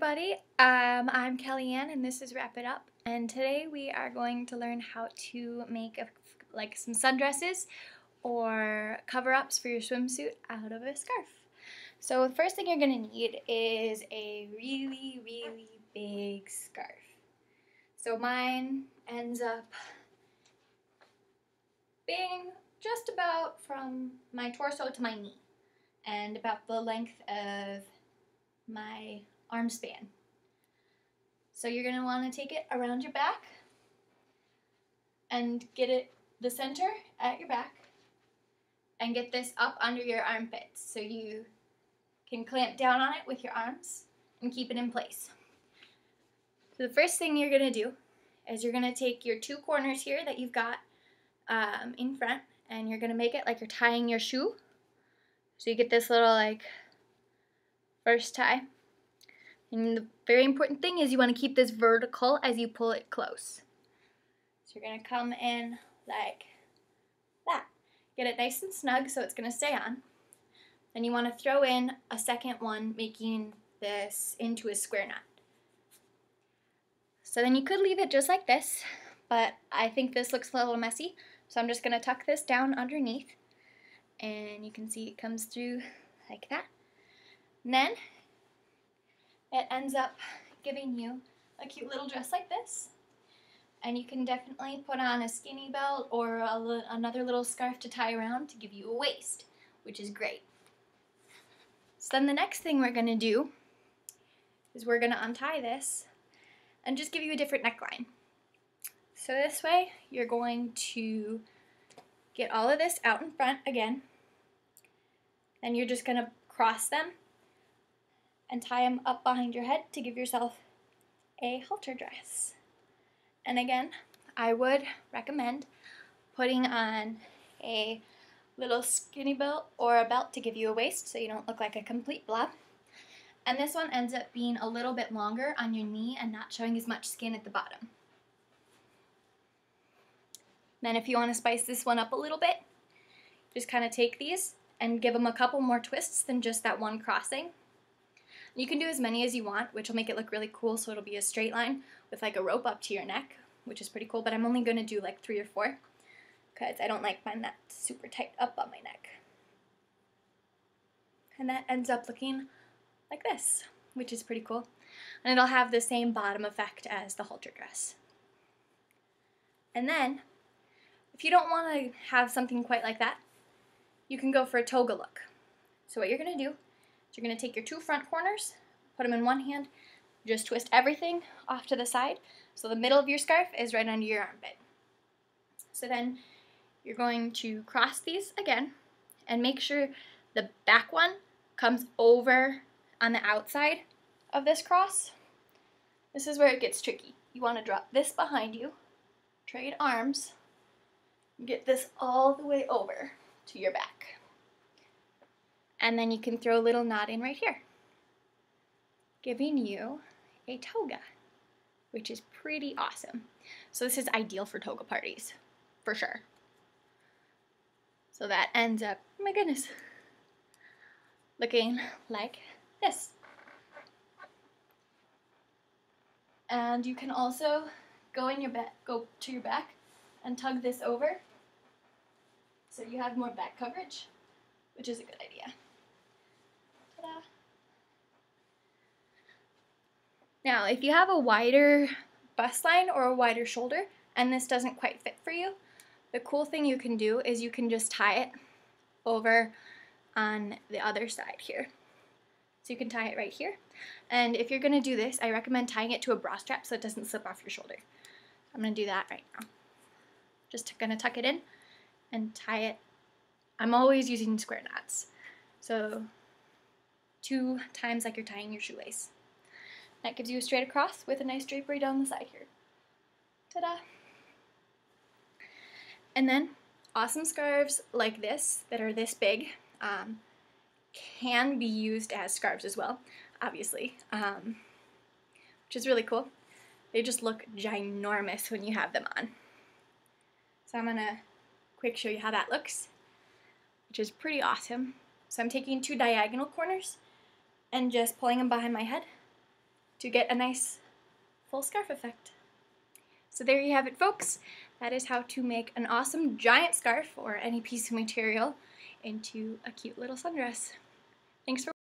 everybody, I'm Kellyanne and this is Wrap It Up, and today we are going to learn how to make some sundresses or cover-ups for your swimsuit out of a scarf. So the first thing you're going to need is a really big scarf. So mine ends up being just about from my torso to my knee and about the length of my arm span. So you're going to want to take it around your back and get it the center at your back and get this up under your armpits so you can clamp down on it with your arms and keep it in place. So the first thing you're going to do is you're going to take your two corners here that you've got in front, and you're going to make it like you're tying your shoe. So you get this little first tie. And the very important thing is you want to keep this vertical as you pull it close. So you're going to come in like that. Get it nice and snug so it's going to stay on. Then you want to throw in a second one, making this into a square knot. So then you could leave it just like this, but I think this looks a little messy. So I'm just going to tuck this down underneath. And you can see it comes through like that. And then it ends up giving you a cute little dress like this. And you can definitely put on a skinny belt or another little scarf to tie around to give you a waist, which is great. So then the next thing we're going to do is we're going to untie this and just give you a different neckline. So this way you're going to get all of this out in front again, and you're just going to cross them and tie them up behind your head to give yourself a halter dress. And again, I would recommend putting on a little skinny belt or a belt to give you a waist so you don't look like a complete blob. And this one ends up being a little bit longer on your knee and not showing as much skin at the bottom. Then if you want to spice this one up a little bit, just kind of take these and give them a couple more twists than just that one crossing. You can do as many as you want, which will make it look really cool, so it'll be a straight line with like a rope up to your neck, which is pretty cool, but I'm only going to do like 3 or 4 because I don't like mine that super tight up on my neck. And that ends up looking like this, which is pretty cool. And it'll have the same bottom effect as the halter dress. And then, if you don't want to have something quite like that, you can go for a toga look. So what you're going to do, you're going to take your two front corners, put them in one hand, just twist everything off to the side so the middle of your scarf is right under your armpit. So then you're going to cross these again and make sure the back one comes over on the outside of this cross. This is where it gets tricky. You want to drop this behind you, trade arms, get this all the way over to your back. And then you can throw a little knot in right here, giving you a toga, which is pretty awesome. So this is ideal for toga parties, for sure. So that ends up, oh my goodness, looking like this. And you can also go to your back and tug this over so you have more back coverage, which is a good idea. Ta-da! Now, if you have a wider bust line or a wider shoulder and this doesn't quite fit for you, the cool thing you can do is you can just tie it over on the other side here. So you can tie it right here. And if you're going to do this, I recommend tying it to a bra strap so it doesn't slip off your shoulder. I'm going to do that right now. Just going to tuck it in and tie it. I'm always using square knots. So 2 times like you're tying your shoelace. That gives you a straight across with a nice drapery down the side here. Ta-da! And then awesome scarves like this that are this big can be used as scarves as well, obviously, which is really cool. They just look ginormous when you have them on. So I'm going to quick show you how that looks, which is pretty awesome. So I'm taking 2 diagonal corners and just pulling them behind my head to get a nice full scarf effect. So there you have it, folks. That is how to make an awesome giant scarf or any piece of material into a cute little sundress. Thanks for